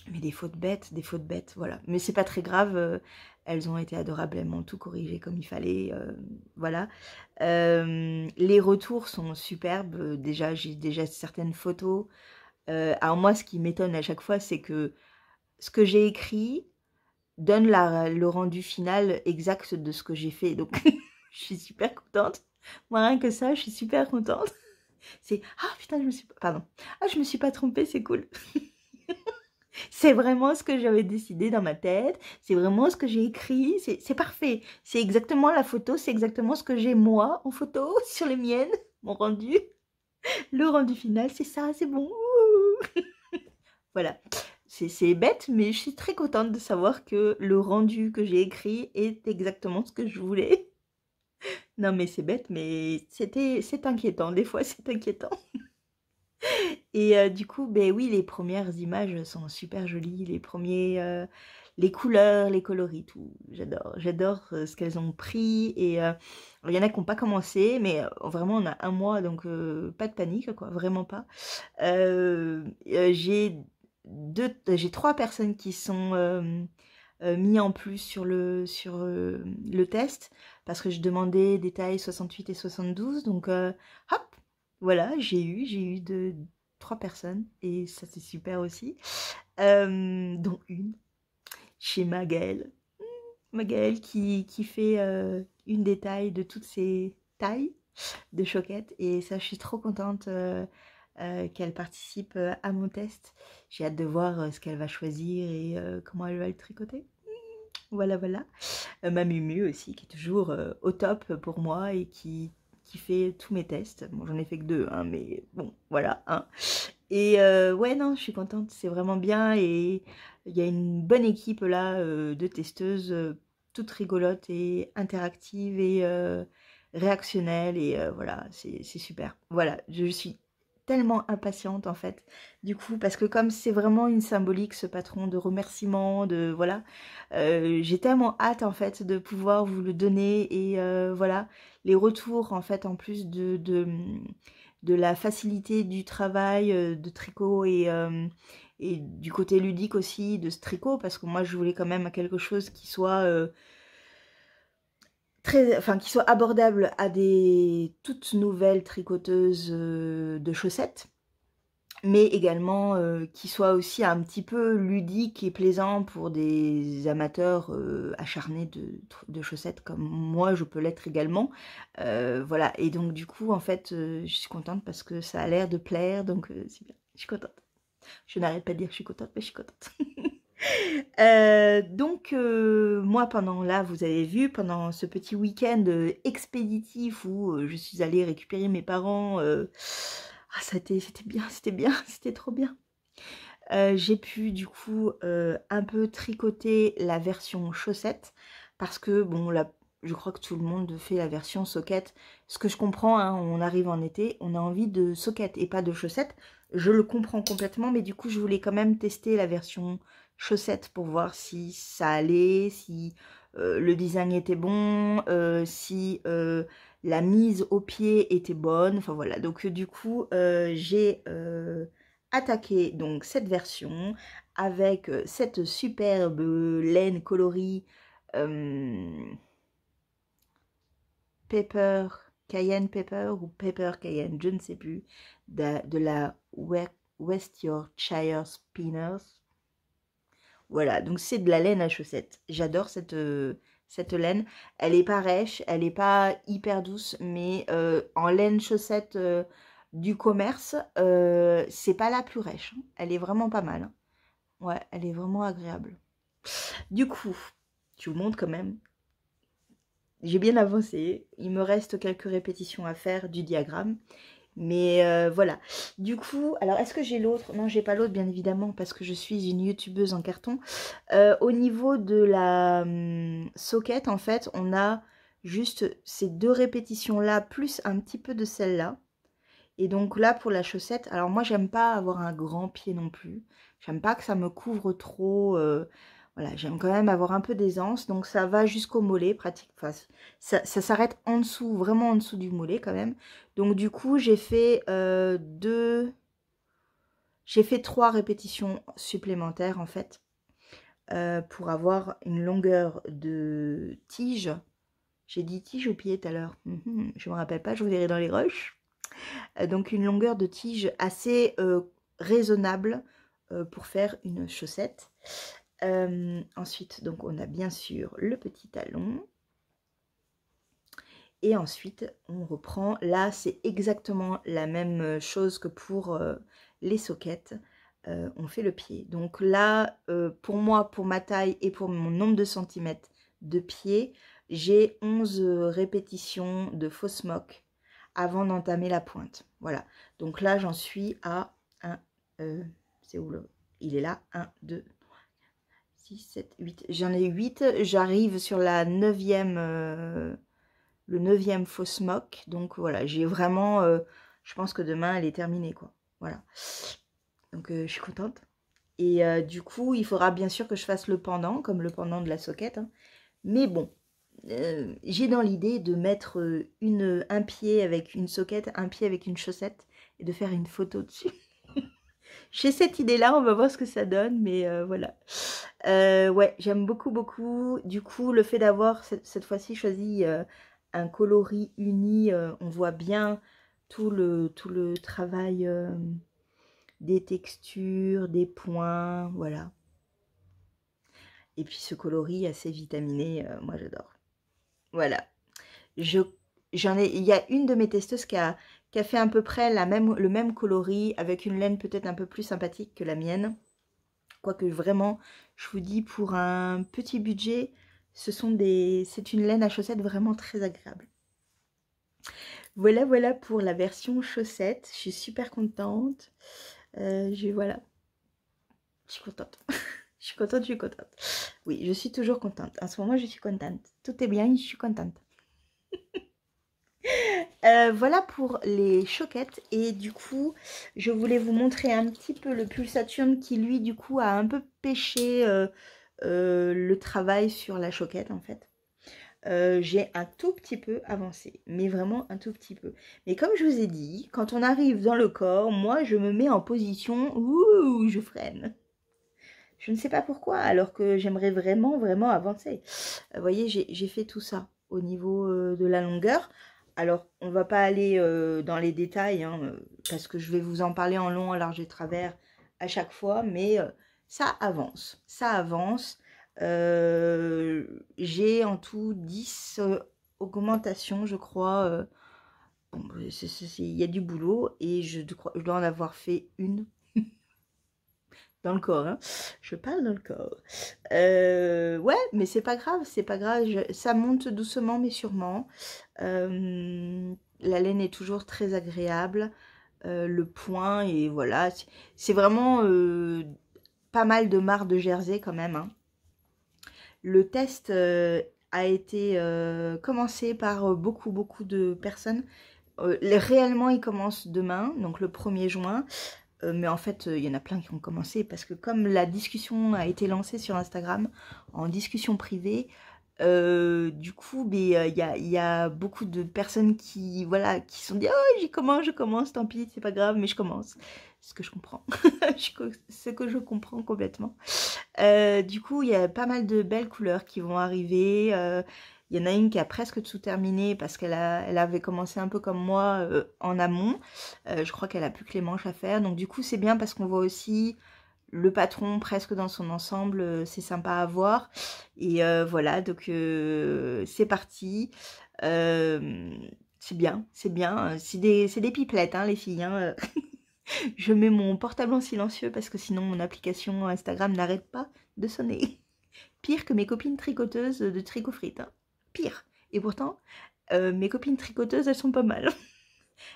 Speaker 1: des fautes bêtes, voilà. Mais c'est pas très grave, elles ont été adorablement tout corrigées comme il fallait, voilà. Les retours sont superbes, déjà, j'ai déjà certaines photos. Alors moi, ce qui m'étonne à chaque fois, c'est que ce que j'ai écrit donne le rendu final exact de ce que j'ai fait. Donc, je suis super contente. Moi, rien que ça, je suis super contente. C'est « Ah, putain, Pardon. Ah, je me suis pas trompée, c'est cool. » C'est vraiment ce que j'avais décidé dans ma tête. C'est vraiment ce que j'ai écrit. C'est parfait. C'est exactement la photo. C'est exactement ce que j'ai moi en photo sur les miennes. Mon rendu. Le rendu final, c'est ça. C'est bon. Voilà. C'est bête, mais je suis très contente de savoir que le rendu que j'ai écrit est exactement ce que je voulais. Non, mais c'est bête, mais c'est inquiétant. Des fois, c'est inquiétant. Et du coup, ben oui, les premières images sont super jolies. Les couleurs, les coloris, tout. J'adore ce qu'elles ont pris. Et il y en a qui n'ont pas commencé, mais vraiment, on a un mois, donc pas de panique, quoi. Vraiment pas. J'ai 3 personnes qui sont mis en plus sur le test, parce que je demandais des tailles 68 et 72, donc hop, voilà, j'ai eu 3 personnes, et ça c'est super aussi, dont une chez Magaëlle. Magaëlle qui fait une des tailles de toutes ces tailles de choquettes. Et ça, je suis trop contente qu'elle participe à mon test. J'ai hâte de voir ce qu'elle va choisir et comment elle va le tricoter. Voilà, voilà. Ma Mumu aussi, qui est toujours au top pour moi et qui fait tous mes tests. Bon, j'en ai fait que 2, hein, mais bon, voilà. Hein. Et ouais, non, je suis contente, c'est vraiment bien. Et il y a une bonne équipe là de testeuses, toutes rigolotes et interactives et réactionnelles. Et voilà, c'est super. Voilà, je suis tellement impatiente en fait du coup parce que comme c'est vraiment une symbolique ce patron de remerciement de voilà j'ai tellement hâte en fait de pouvoir vous le donner et voilà les retours en fait en plus de la facilité du travail de tricot et du côté ludique aussi de ce tricot parce que moi je voulais quand même quelque chose qui soit qui soit abordable à des toutes nouvelles tricoteuses de chaussettes, mais également qui soit aussi un petit peu ludique et plaisant pour des amateurs acharnés de chaussettes comme moi je peux l'être également. Voilà, et donc du coup en fait je suis contente parce que ça a l'air de plaire, donc c'est bien, je suis contente. Je n'arrête pas de dire je suis contente, mais je suis contente. Donc moi pendant là vous avez vu pendant ce petit week-end expéditif où je suis allée récupérer mes parents c'était bien c'était trop bien. J'ai pu du coup un peu tricoter la version chaussette parce que bon là je crois que tout le monde fait la version socket, ce que je comprends hein, on arrive en été, on a envie de socket et pas de chaussettes, je le comprends complètement, mais du coup je voulais quand même tester la version chaussette pour voir si ça allait, si le design était bon, si la mise au pied était bonne, enfin voilà, donc du coup j'ai attaqué donc cette version avec cette superbe laine coloris pepper, cayenne pepper ou pepper cayenne, je ne sais plus, de la West Yorkshire Spinners. Voilà, donc c'est de la laine à chaussettes. J'adore cette laine. Elle est pas rêche, elle est pas hyper douce, mais en laine chaussette du commerce, c'est pas la plus rêche. Hein. Elle est vraiment pas mal. Hein. Ouais, elle est vraiment agréable. Du coup, je vous montre quand même. J'ai bien avancé. Il me reste quelques répétitions à faire du diagramme. Mais voilà. Du coup, alors est-ce que j'ai l'autre? Non, j'ai pas l'autre, bien évidemment, parce que je suis une youtubeuse en carton. Au niveau de la socket, en fait, on a juste ces 2 répétitions-là, plus un petit peu de celle-là. Et donc là, pour la chaussette, alors moi, j'aime pas avoir un grand pied non plus. J'aime pas que ça me couvre trop. Voilà, j'aime quand même avoir un peu d'aisance. Donc ça va jusqu'au mollet, pratique. Enfin, ça s'arrête en dessous, vraiment en dessous du mollet quand même. Donc du coup, j'ai fait J'ai fait 3 répétitions supplémentaires en fait. Pour avoir une longueur de tige. J'ai dit tige au pied tout à l'heure. Je me rappelle pas, je vous verrai dans les rushs. Donc une longueur de tige assez raisonnable pour faire une chaussette. Ensuite, donc on a bien sûr le petit talon. Et ensuite, on reprend. Là, c'est exactement la même chose que pour les sockets. On fait le pied. Donc là, pour moi, pour ma taille et pour mon nombre de centimètres de pied, j'ai 11 répétitions de fausse moque avant d'entamer la pointe. Voilà. Donc là, j'en suis à 1, c'est où le... Il est là, 1, 2, 3, 6, 7, 8. J'en ai 8. J'arrive sur la 9e... le 9e fausse moque. Donc voilà, j'ai vraiment... je pense que demain, elle est terminée, quoi. Voilà. Donc je suis contente. Et du coup, il faudra bien sûr que je fasse le pendant, comme le pendant de la socket. Hein. Mais bon, j'ai dans l'idée de mettre un pied avec une socket, un pied avec une chaussette, et de faire une photo dessus. J'ai cette idée-là, on va voir ce que ça donne, mais voilà. Ouais, j'aime beaucoup, beaucoup. Du coup, le fait d'avoir cette fois-ci choisi un coloris uni, on voit bien tout le travail des textures, des points, voilà. Et puis ce coloris assez vitaminé, moi j'adore. Voilà. Il y a une de mes testeuses qui a fait à peu près le même coloris avec une laine peut-être un peu plus sympathique que la mienne. Quoique vraiment, je vous dis, pour un petit budget, c'est une laine à chaussettes vraiment très agréable. Voilà, voilà pour la version chaussettes. Je suis super contente. Voilà. Je suis contente. Je suis contente, je suis contente. Oui, je suis toujours contente. En ce moment, je suis contente. Tout est bien, je suis contente. Voilà pour les choquettes. Et du coup, je voulais vous montrer un petit peu le pull Saturne qui, lui, du coup, a un peu pêché le travail sur la choquette, en fait. J'ai un tout petit peu avancé, mais vraiment un tout petit peu. Mais comme je vous ai dit, quand on arrive dans le corps, moi, je me mets en position où je freine. Je ne sais pas pourquoi, alors que j'aimerais vraiment, vraiment avancer. Vous voyez, j'ai fait tout ça au niveau de la longueur. Alors, on ne va pas aller dans les détails, hein, parce que je vais vous en parler en long, en large et travers à chaque fois, mais ça avance. Ça avance. J'ai en tout 10 augmentations, je crois. Bon, il y a du boulot et je dois en avoir fait une dans le corps, hein. Je parle dans le corps. Ouais, mais c'est pas grave, c'est pas grave. Ça monte doucement, mais sûrement. La laine est toujours très agréable. Le point, et voilà. C'est vraiment pas mal de marques de Jersey quand même, hein. Le test a été commencé par beaucoup de personnes. Réellement, il commence demain, donc le 1er juin. Mais en fait, il y en a plein qui ont commencé parce que comme la discussion a été lancée sur Instagram en discussion privée, du coup, il y a beaucoup de personnes qui, voilà, qui sont dit « Oh, je commence, tant pis, c'est pas grave, mais je commence. » Ce que je comprends. Ce que je comprends complètement. Du coup, il y a pas mal de belles couleurs qui vont arriver. Il y en a une qui a presque tout terminé parce qu'elle avait commencé un peu comme moi en amont. Je crois qu'elle a plus que les manches à faire. Donc du coup, c'est bien parce qu'on voit aussi le patron presque dans son ensemble. C'est sympa à voir. Et voilà, donc c'est parti. C'est bien, c'est bien. C'est des pipelettes, hein, les filles. Hein. Je mets mon portable en silencieux parce que sinon mon application Instagram n'arrête pas de sonner. Pire que mes copines tricoteuses de tricot frites. Hein. Pire. Et pourtant, mes copines tricoteuses, elles sont pas mal.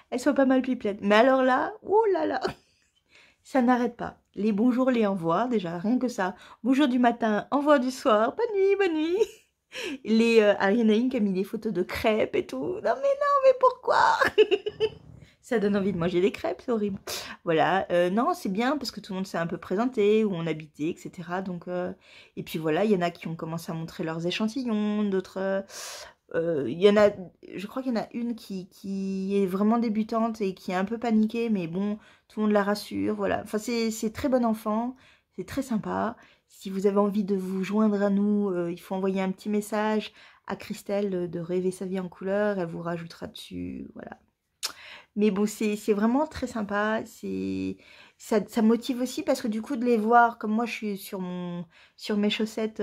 Speaker 1: Elles sont pas mal pipelettes. Mais alors là, oh là là, ça n'arrête pas. Les bonjours, les envois, déjà, rien que ça. Bonjour du matin, envoi du soir, bonne nuit, bonne nuit. Il y en a une qui a mis des photos de crêpes et tout. Non mais pourquoi? Ça donne envie de manger des crêpes, c'est horrible. Voilà, non, c'est bien parce que tout le monde s'est un peu présenté, où on habitait, etc. Donc, et puis voilà, il y en a qui ont commencé à montrer leurs échantillons, d'autres... il y en a, je crois qu'il y en a une qui est vraiment débutante et qui est un peu paniquée, mais bon, tout le monde la rassure, voilà. Enfin, c'est très bon enfant, c'est très sympa. Si vous avez envie de vous joindre à nous, il faut envoyer un petit message à Christelle de Rêver sa vie en couleur, elle vous rajoutera dessus, voilà. Mais bon, c'est vraiment très sympa. Ça motive aussi parce que du coup, de les voir, comme moi, je suis sur mes chaussettes,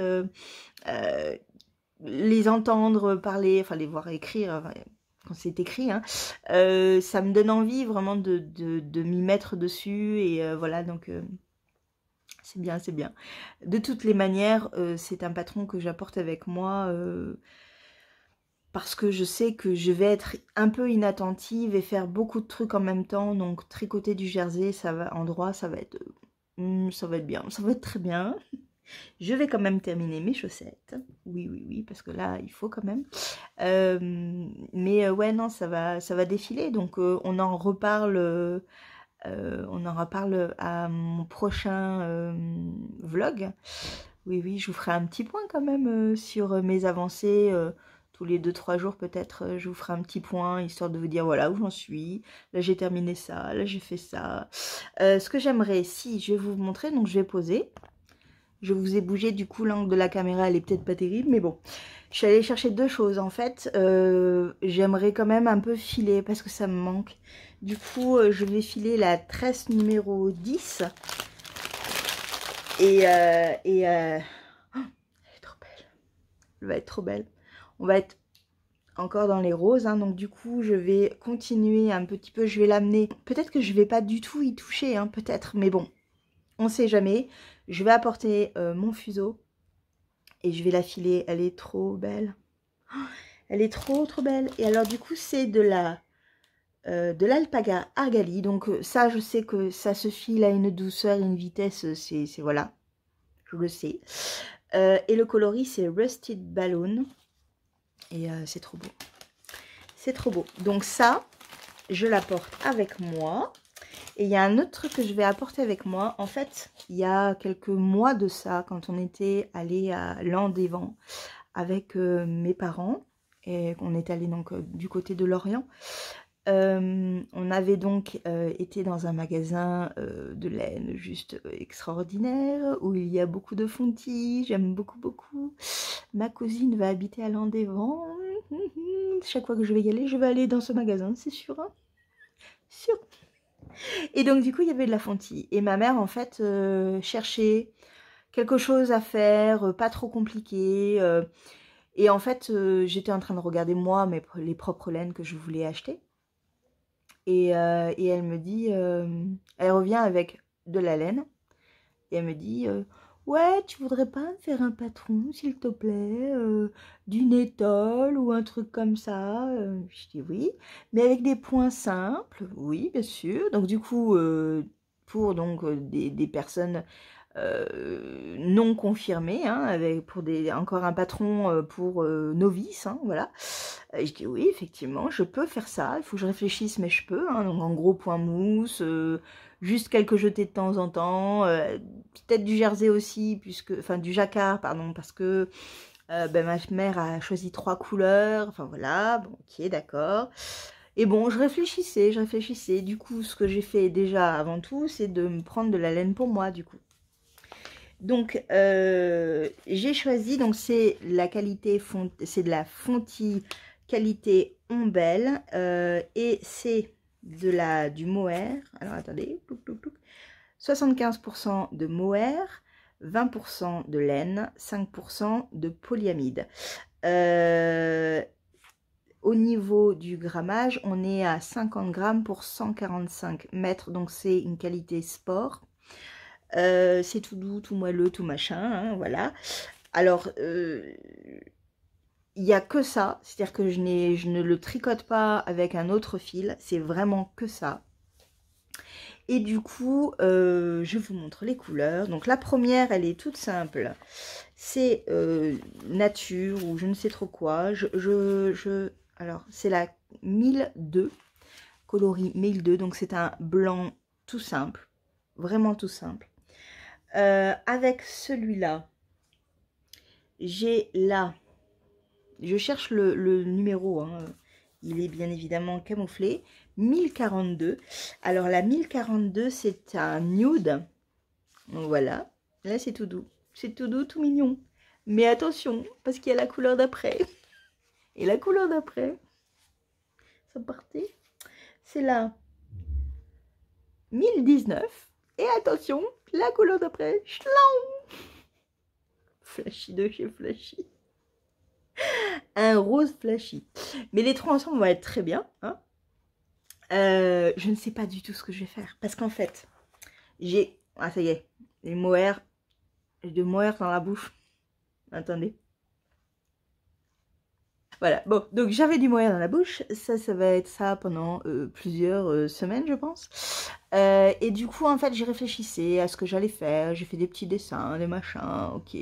Speaker 1: les entendre parler, enfin les voir écrire, enfin, quand c'est écrit, hein, ça me donne envie vraiment de m'y mettre dessus. Et voilà, donc c'est bien, c'est bien. De toutes les manières, c'est un patron que j'apporte avec moi. Parce que je sais que je vais être un peu inattentive et faire beaucoup de trucs en même temps. Donc tricoter du jersey, ça va en droit, ça va être bien, ça va être très bien. Je vais quand même terminer mes chaussettes. Oui, parce que là, il faut quand même. Mais ouais, non, ça va défiler. Donc on en reparle à mon prochain vlog. Oui, je vous ferai un petit point quand même sur mes avancées. Tous les 2-3 jours peut-être, je vous ferai un petit point, histoire de vous dire voilà où j'en suis. Là, j'ai terminé ça, là, j'ai fait ça. Ce que j'aimerais, si, je vais vous montrer, donc je vais poser. Je vous ai bougé, du coup, l'angle de la caméra, elle est peut-être pas terrible, mais bon. Je suis allée chercher deux choses, en fait. J'aimerais quand même un peu filer, parce que ça me manque. Du coup, je vais filer la tresse numéro 10. Elle va être trop belle. On va être encore dans les roses, hein, donc du coup je vais continuer un petit peu, je vais l'amener. Peut-être que je vais pas du tout y toucher, hein, peut-être, mais bon, on sait jamais. Je vais apporter mon fuseau et je vais la filer. Elle est trop belle. Oh, elle est trop belle. Et alors du coup c'est de l'alpaga argali. Donc ça, je sais que ça se file à une douceur, une vitesse, c'est voilà, je le sais. Et le coloris c'est Rusted Balloon. Et c'est trop beau. C'est trop beau. Donc ça, je l'apporte avec moi. Et il y a un autre truc que je vais apporter avec moi. En fait, il y a quelques mois de ça, quand on était allé à Landévent avec mes parents, et qu'on est allé donc du côté de Lorient, on avait donc été dans un magasin de laine juste extraordinaire, où il y a beaucoup de fontis, j'aime beaucoup. Ma cousine va habiter à Landévent. Chaque fois que je vais y aller, je vais aller dans ce magasin, c'est sûr, hein, sûr. Et donc du coup, il y avait de la fontie. Et ma mère, en fait, cherchait quelque chose à faire, pas trop compliqué. Et en fait, j'étais en train de regarder moi les propres laines que je voulais acheter. Et elle me dit, elle revient avec de la laine. Et elle me dit, ouais, tu voudrais pas me faire un patron, s'il te plaît, d'une étole ou un truc comme ça. Je dis oui, mais avec des points simples, oui, bien sûr. Donc du coup, pour donc des personnes non confirmées, hein, pour encore un patron pour novices, hein, voilà. Et je dis oui, effectivement, je peux faire ça. Il faut que je réfléchisse, mais je peux. Hein, donc en gros, point mousse, juste quelques jetés de temps en temps, peut-être du jersey aussi, enfin du jacquard, pardon, parce que ben, ma mère a choisi 3 couleurs. Enfin voilà, bon, ok, d'accord. Et bon, je réfléchissais. Du coup, ce que j'ai fait déjà avant tout, c'est de me prendre de la laine pour moi, du coup. Donc, j'ai choisi, donc c'est la qualité, c'est de la Fonti qualité Ombelle, et c'est du mohair. Alors, attendez, 75% de mohair, 20% de laine, 5% de polyamide. Au niveau du grammage, on est à 50 grammes pour 145 mètres, donc c'est une qualité sport. C'est tout doux, tout moelleux, tout machin, hein, voilà. Alors, il n'y a que ça, c'est-à-dire que je ne le tricote pas avec un autre fil, c'est vraiment que ça. Et du coup, je vous montre les couleurs. Donc la première, elle est toute simple. C'est nature ou je ne sais trop quoi. Alors, c'est la 1002, coloris 1002. Donc c'est un blanc tout simple, vraiment tout simple. Avec celui-là, j'ai là, je cherche le numéro, hein, il est bien évidemment camouflé, 1042. Alors la 1042, c'est un nude, voilà, là c'est tout doux, tout mignon. Mais attention, parce qu'il y a la couleur d'après. Et la couleur d'après, ça partait, c'est la 1019. Et attention, la couleur d'après, chlaon, Flashy de chez Flashy. Un rose flashy. Mais les trois ensemble vont être très bien. Hein. Je ne sais pas du tout ce que je vais faire. Parce qu'en fait, j'ai... Ah, ça y est. Les mohair. J'ai du mohair dans la bouche. Attendez. Voilà. Bon, donc j'avais du mohair dans la bouche. Ça va être ça pendant plusieurs semaines, je pense. Et du coup, en fait, j'ai réfléchissé à ce que j'allais faire. J'ai fait des petits dessins, des machins. Ok.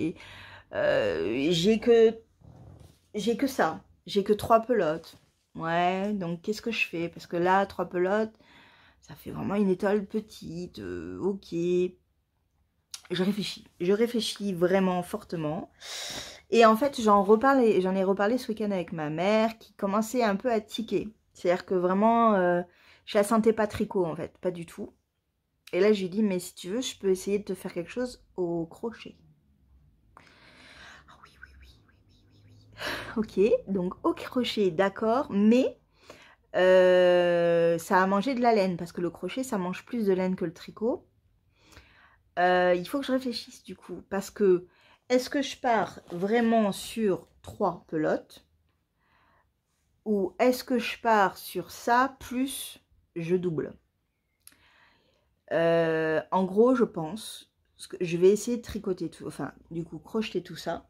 Speaker 1: J'ai que ça. J'ai que 3 pelotes. Ouais, donc qu'est-ce que je fais? Parce que là, 3 pelotes, ça fait vraiment une étole petite. Ok. Je réfléchis vraiment fortement. Et en fait, j'en ai reparlé ce week-end avec ma mère qui commençait un peu à tiquer. C'est-à-dire que vraiment, je la sentais pas tricot en fait, pas du tout. Et là, je lui ai dit, mais si tu veux, je peux essayer de te faire quelque chose au crochet. Ah oui. Ok, donc au crochet, d'accord, mais ça a mangé de la laine, parce que le crochet, ça mange plus de laine que le tricot. Il faut que je réfléchisse du coup, parce que est-ce que je pars vraiment sur 3 pelotes, ou est-ce que je pars sur ça plus je double? En gros, je pense que je vais essayer de tricoter tout, enfin, du coup, crocheter tout ça.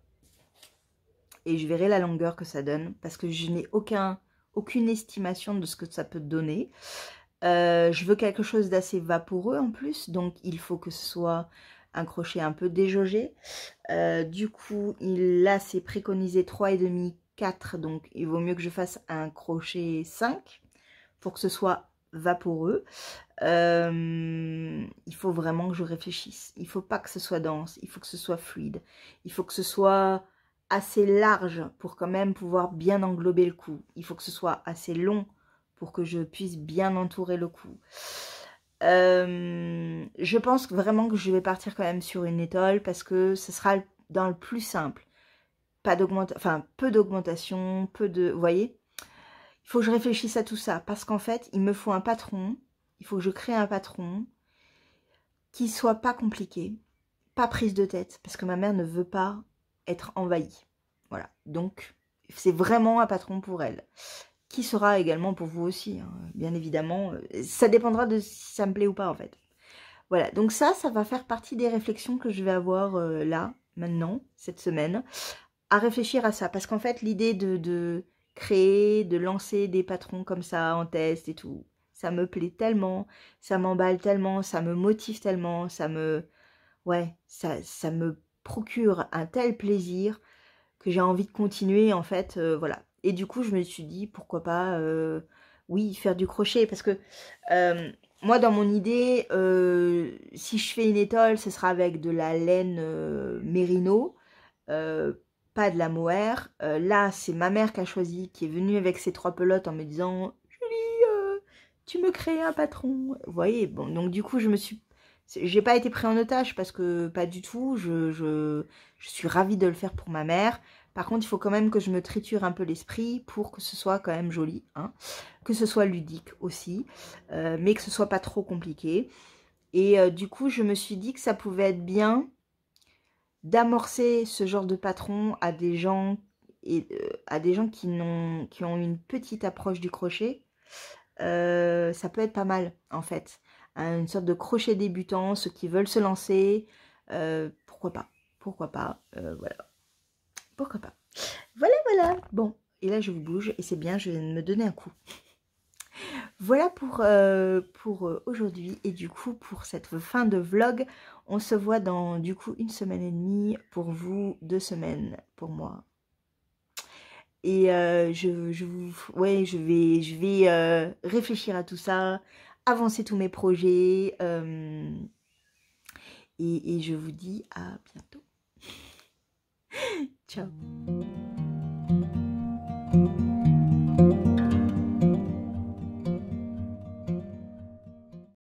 Speaker 1: Et je verrai la longueur que ça donne, parce que je n'ai aucune estimation de ce que ça peut donner. Je veux quelque chose d'assez vaporeux en plus, donc il faut que ce soit un crochet un peu déjaugé. Du coup, là, c'est préconisé 3,5, 4, donc il vaut mieux que je fasse un crochet 5 pour que ce soit vaporeux. Il faut vraiment que je réfléchisse. Il ne faut pas que ce soit dense, il faut que ce soit fluide. Il faut que ce soit assez large pour quand même pouvoir bien englober le cou. Il faut que ce soit assez long pour que je puisse bien entourer le cou. Je pense vraiment que je vais partir quand même sur une étole parce que ce sera dans le plus simple. Pas d'augmentation, enfin peu d'augmentation, vous voyez, il faut que je réfléchisse à tout ça parce qu'en fait, il me faut un patron. Il faut que je crée un patron qui soit pas compliqué, pas prise de tête, parce que ma mère ne veut pas être envahie. Voilà, donc c'est vraiment un patron pour elle, qui sera également pour vous aussi, hein, bien évidemment. Ça dépendra de si ça me plaît ou pas, en fait. Voilà, donc ça va faire partie des réflexions que je vais avoir là, maintenant, cette semaine, à réfléchir à ça. Parce qu'en fait, l'idée de créer, de lancer des patrons comme ça en test et tout, ça me plaît tellement, ça m'emballe tellement, ça me motive tellement, ouais, ça me procure un tel plaisir que j'ai envie de continuer, en fait, voilà. Et du coup, je me suis dit, pourquoi pas, oui, faire du crochet, parce que moi, dans mon idée, si je fais une étole, ce sera avec de la laine mérino, pas de la mohair. Là, c'est ma mère qui a choisi, qui est venue avec ses 3 pelotes en me disant « Julie, tu me crées un patron ». Vous voyez, bon, donc du coup, j'ai pas été pris en otage parce que pas du tout. Je suis ravie de le faire pour ma mère. Par contre, il faut quand même que je me triture un peu l'esprit pour que ce soit quand même joli, hein, que ce soit ludique aussi, mais que ce soit pas trop compliqué. Et du coup, je me suis dit que ça pouvait être bien d'amorcer ce genre de patron à des gens qui ont une petite approche du crochet. Ça peut être pas mal en fait, une sorte de crochet débutant, ceux qui veulent se lancer, pourquoi pas, voilà, pourquoi pas, voilà, bon, et là je vous bouge et c'est bien, je viens de me donner un coup. Voilà pour aujourd'hui, et du coup pour cette fin de vlog, on se voit dans du coup 1 semaine et demie pour vous, 2 semaines pour moi. Et je vais réfléchir à tout ça, avancer tous mes projets, et je vous dis à bientôt. Ciao.